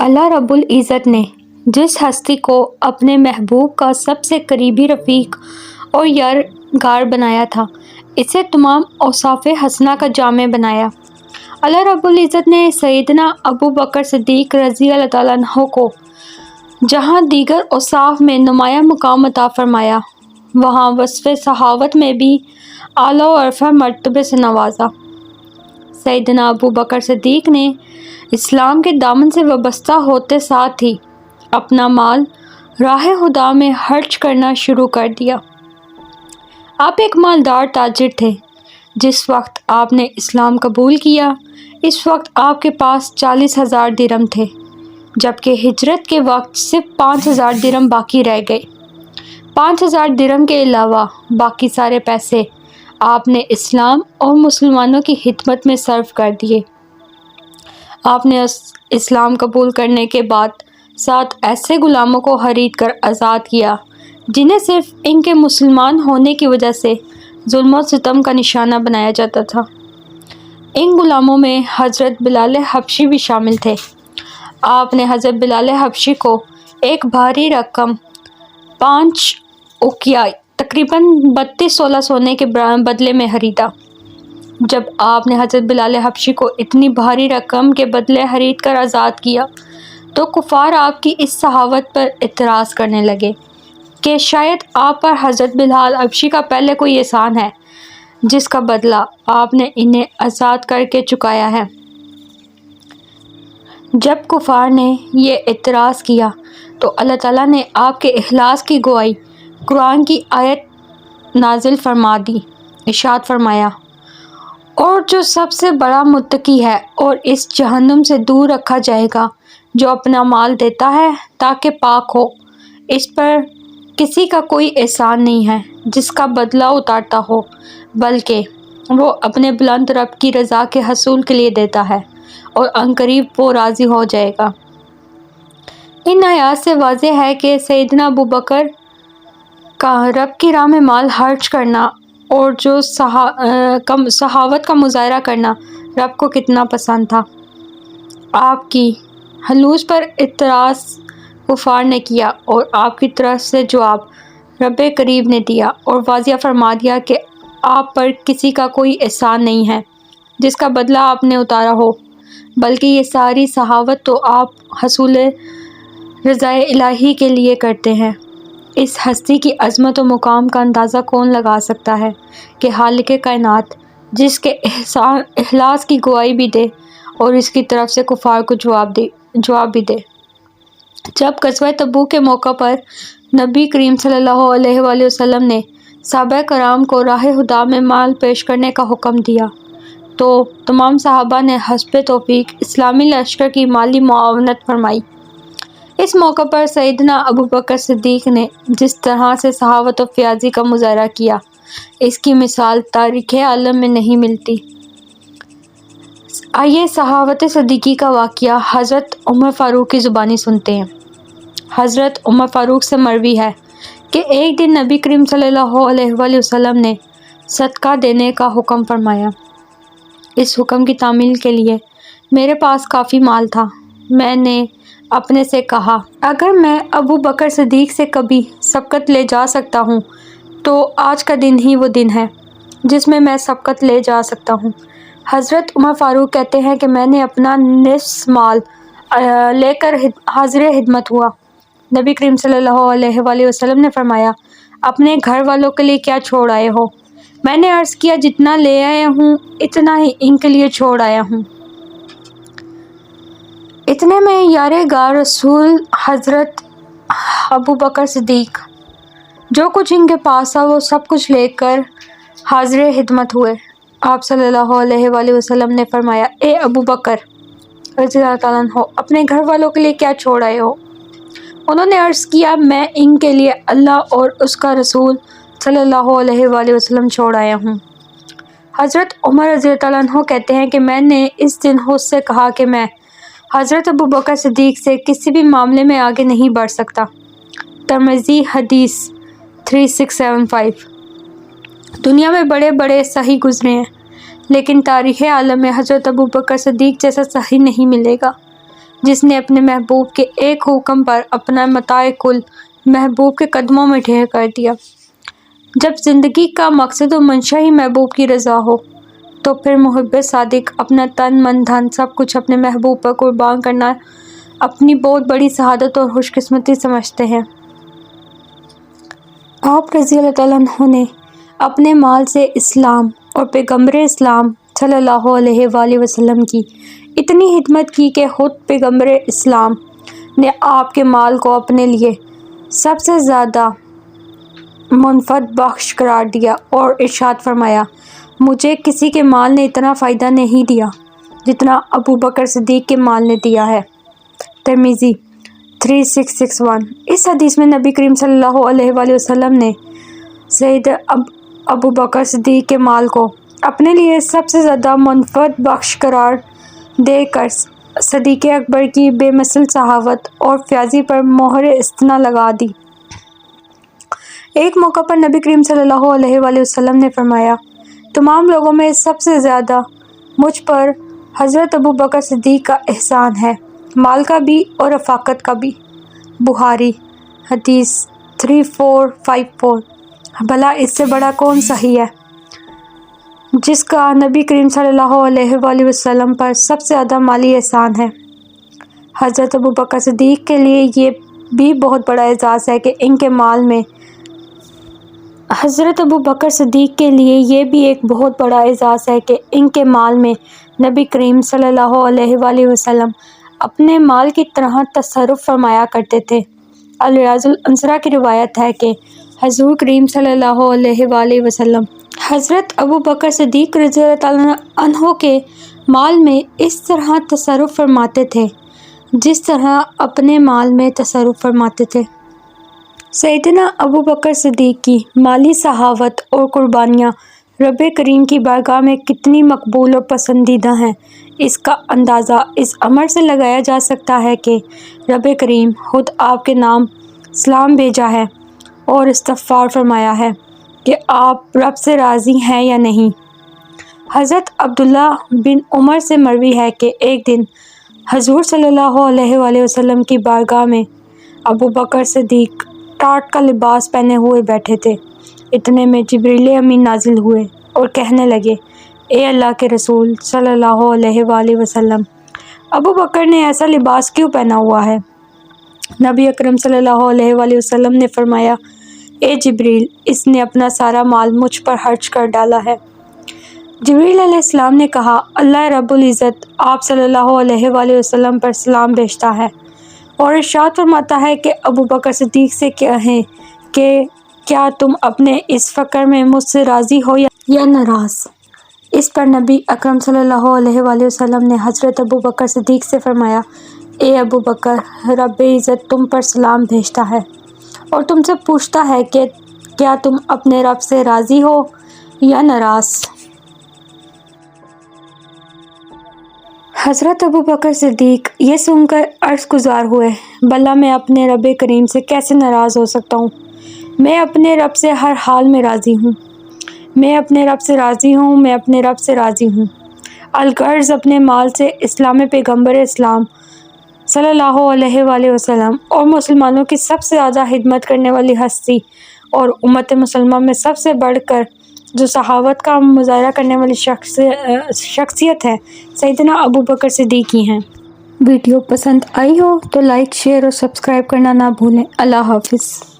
اللہ رب العزت نے جس ہستی کو اپنے محبوب کا سب سے قریبی رفیق اور یارغار بنایا تھا، اسے تمام اوصاف حسنہ کا جامع بنایا۔ اللہ رب العزت نے سیدنا ابو بکر صدیق رضی اللہ تعالیٰ عنہ کو جہاں دیگر اوصاف میں نمایاں مقام عطا فرمایا، وہاں وصف صحابت میں بھی اعلیٰ و ارفع مرتبے سے نوازا۔ سیدنا ابو بکر صدیق نے اسلام کے دامن سے وابستہ ہوتے ساتھ ہی اپنا مال راہ خدا میں خرچ کرنا شروع کر دیا۔ آپ ایک مالدار تاجر تھے۔ جس وقت آپ نے اسلام قبول کیا، اس وقت آپ کے پاس 40,000 درہم تھے، جبکہ ہجرت کے وقت صرف 5,000 درہم باقی رہ گئے۔ 5,000 درہم کے علاوہ باقی سارے پیسے آپ نے اسلام اور مسلمانوں کی خدمت میں صرف کر دیے۔ آپ نے اسلام قبول کرنے کے بعد 7 ایسے غلاموں کو خرید کر آزاد کیا جنہیں صرف ان کے مسلمان ہونے کی وجہ سے ظلم و ستم کا نشانہ بنایا جاتا تھا۔ ان غلاموں میں حضرت بلال حبشی بھی شامل تھے۔ آپ نے حضرت بلال حبشی کو ایک بھاری رقم 5 اوقیہ تقریباً 32 سونے کے بدلے میں خریدا۔ جب آپ نے حضرت بلال حبشی کو اتنی بھاری رقم کے بدلے خرید کر آزاد کیا تو کفار آپ کی اس سخاوت پر اعتراض کرنے لگے کہ شاید آپ پر حضرت بلال حبشی کا پہلے کوئی احسان ہے جس کا بدلہ آپ نے انہیں آزاد کر کے چکایا ہے۔ جب کفار نے یہ اعتراض کیا تو اللہ تعالیٰ نے آپ کے اخلاص کی گواہی قرآن کی آیت نازل فرما دی۔ ارشاد فرمایا، اور جو سب سے بڑا متقی ہے اور اس جہنم سے دور رکھا جائے گا جو اپنا مال دیتا ہے تاکہ پاک ہو، اس پر کسی کا کوئی احسان نہیں ہے جس کا بدلہ اتارتا ہو، بلکہ وہ اپنے بلند رب کی رضا کے حصول کے لیے دیتا ہے اور عنقریب وہ راضی ہو جائے گا۔ ان آیات سے واضح ہے کہ سیدنا ابو بکر کا رب کی راہ میں مال خرچ کرنا اور جو سخاوت کا مظاہرہ کرنا رب کو کتنا پسند تھا۔ آپ کی خلوص پر اعتراض کفار نے کیا اور آپ کی طرف سے جواب رب کریم نے دیا اور واضح فرما دیا کہ آپ پر کسی کا کوئی احسان نہیں ہے جس کا بدلہ آپ نے اتارا ہو، بلکہ یہ ساری سخاوت تو آپ حصول رضا الہی کے لیے کرتے ہیں۔ اس ہستی کی عظمت و مقام کا اندازہ کون لگا سکتا ہے کہ خالق کائنات جس کے اخلاص کی گواہی بھی دے اور اس کی طرف سے کفار کو جواب بھی دے۔ جب غزوہ تبوک کے موقع پر نبی کریم صلی اللہ علیہ وآلہ وسلم نے صحابہ کرام کو راہ خدا میں مال پیش کرنے کا حکم دیا تو تمام صحابہ نے حسب توفیق اسلامی لشکر کی مالی معاونت فرمائی۔ اس موقع پر سیدنا ابو بکر صدیق نے جس طرح سے سخاوت و فیاضی کا مظاہرہ کیا، اس کی مثال تاریخ عالم میں نہیں ملتی۔ آئیے سخاوت صدیقی کا واقعہ حضرت عمر فاروق کی زبانی سنتے ہیں۔ حضرت عمر فاروق سے مروی ہے کہ ایک دن نبی کریم صلی اللہ علیہ وآلہ وسلم نے صدقہ دینے کا حکم فرمایا۔ اس حکم کی تعمیل کے لیے میرے پاس کافی مال تھا۔ میں نے اپنے سے کہا، اگر میں ابو بکر صدیق سے کبھی سبقت لے جا سکتا ہوں تو آج کا دن ہی وہ دن ہے جس میں سبقت لے جا سکتا ہوں۔ حضرت عمر فاروق کہتے ہیں کہ میں نے اپنا نصف مال لے کر حاضر خدمت ہوا۔ نبی کریم صلی اللہ علیہ وآلہ وسلم نے فرمایا، اپنے گھر والوں کے لیے کیا چھوڑ آئے ہو؟ میں نے عرض کیا، جتنا لے آیا ہوں اتنا ہی ان کے لیے چھوڑ آیا ہوں۔ اتنے میں یارغار رسول حضرت ابو بکر صدیق جو کچھ ان کے پاس تھا وہ سب کچھ لے کر حاضر خدمت ہوئے۔ آپ صلی اللہ علیہ وآلہ وسلم نے فرمایا، اے ابو بکر رضی اللہ تعالیٰ عنہ، اپنے گھر والوں کے لیے کیا چھوڑ آئے ہو؟ انہوں نے عرض کیا، میں ان کے لیے اللہ اور اس کا رسول صلی اللہ علیہ وآلہ وسلم چھوڑ آیا ہوں۔ حضرت عمر رضی اللہ تعالیٰ عنہ کہتے ہیں کہ میں نے اس دن خود سے کہا کہ میں حضرت ابو بکر صدیق سے کسی بھی معاملے میں آگے نہیں بڑھ سکتا۔ ترمذی حدیث 3675۔ دنیا میں بڑے بڑے صحیح گزرے ہیں لیکن تاریخ عالم میں حضرت ابو بکر صدیق جیسا صحیح نہیں ملے گا۔ جس نے اپنے محبوب کے ایک حکم پر اپنا متاع کل محبوب کے قدموں میں ڈھیر کر دیا۔ جب زندگی کا مقصد و منشا ہی محبوب کی رضا ہو تو پھر محب صادق اپنا تن من دھن سب کچھ اپنے محبوب پر قربان کرنا اپنی بہت بڑی سعادت اور خوش قسمتی سمجھتے ہیں۔ آپ رضی اللہ تعالیٰ عنہ نے اپنے مال سے اسلام اور پیغمبر اسلام صلی اللہ علیہ وآلہ وسلم کی اتنی خدمت کی کہ خود پیغمبر اسلام نے آپ کے مال کو اپنے لیے سب سے زیادہ منفعت بخش قرار دیا اور ارشاد فرمایا، مجھے کسی کے مال نے اتنا فائدہ نہیں دیا جتنا ابو بکر صدیق کے مال نے دیا ہے۔ ترمذی 3661۔ اس حدیث میں نبی کریم صلی اللہ علیہ وآلہ وسلم نے سید ابو بکر صدیق کے مال کو اپنے لیے سب سے زیادہ منفعت بخش قرار دے کر صدیق اکبر کی بے مثل صحابت اور فیاضی پر مہر استثناء لگا دی۔ ایک موقع پر نبی کریم صلی اللہ علیہ وآلہ وسلم نے فرمایا، تمام لوگوں میں سب سے زیادہ مجھ پر حضرت ابو بکر صدیق کا احسان ہے، مال کا بھی اور رفاقت کا بھی۔ بخاری حدیث 3454۔ بھلا اس سے بڑا کون صحیح ہے جس کا نبی کریم صلی اللہ علیہ وآلہ وسلم پر سب سے زیادہ مالی احسان ہے۔ حضرت ابو بکر صدیق کے لیے یہ بھی بہت بڑا اعزاز ہے کہ ان کے مال میں نبی کریم صلی اللہ علیہ وآلہ وسلم اپنے مال کی طرح تصرف فرمایا کرتے تھے۔ الریاض الانصرہ کی روایت ہے کہ حضور کریم صلی اللہ علیہ وآلہ وسلم حضرت ابو بکر صدیق رضی اللہ تعالیٰ عنہ کے مال میں اس طرح تصرف فرماتے تھے جس طرح اپنے مال میں تصرف فرماتے تھے۔ سیدنا ابو بکر صدیق کی مالی سخاوت اور قربانیاں رب کریم کی بارگاہ میں کتنی مقبول اور پسندیدہ ہیں، اس کا اندازہ اس امر سے لگایا جا سکتا ہے کہ رب کریم خود آپ کے نام سلام بھیجا ہے اور استغفار فرمایا ہے کہ آپ رب سے راضی ہیں یا نہیں۔ حضرت عبداللہ بن عمر سے مروی ہے کہ ایک دن حضور صلی اللہ علیہ وآلہ وسلم کی بارگاہ میں ابو بکر صدیق ٹاٹ کا لباس پہنے ہوئے بیٹھے تھے۔ اتنے میں جبریل امین نازل ہوئے اور کہنے لگے، اے اللہ کے رسول صلی اللہ علیہ وآلہ وسلم، ابو بکر نے ایسا لباس کیوں پہنا ہوا ہے؟ نبی اکرم صلی اللہ علیہ وآلہ وسلم نے فرمایا، اے جبریل، اس نے اپنا سارا مال مجھ پر خرچ کر ڈالا ہے۔ جبریل علیہ السلام نے کہا، اللہ رب العزت آپ صلی اللہ علیہ وآلہ وسلم پر سلام بھیجتا ہے اور ارشاد فرماتا ہے کہ ابو بکر صدیق سے کہیں کہ کیا تم اپنے اس فقر میں مجھ سے راضی ہو یا ناراض؟ اس پر نبی اکرم صلی اللہ علیہ وآلہ وسلم نے حضرت ابو بکر صدیق سے فرمایا، اے ابو بکر، رب عزت تم پر سلام بھیجتا ہے اور تم سے پوچھتا ہے کہ کیا تم اپنے رب سے راضی ہو یا ناراض؟ حضرت ابو بکر صدیق یہ سن کر عرض گزار ہوئے، بھلا میں اپنے رب کریم سے کیسے ناراض ہو سکتا ہوں؟ میں اپنے رب سے ہر حال میں راضی ہوں، میں اپنے رب سے راضی ہوں، میں اپنے رب سے راضی ہوں۔ الغرض اپنے مال سے اسلام پیغمبر اسلام صلی اللہ علیہ وآلہ وسلم اور مسلمانوں کی سب سے زیادہ خدمت کرنے والی ہستی اور امت مسلمہ میں سب سے بڑھ کر جو سخاوت کا مظاہرہ کرنے والی شخصیت ہے، سیدنا ابو بکر صدیق ہی ہیں۔ ویڈیو پسند آئی ہو تو لائک، شیئر اور سبسکرائب کرنا نہ بھولیں۔ اللہ حافظ۔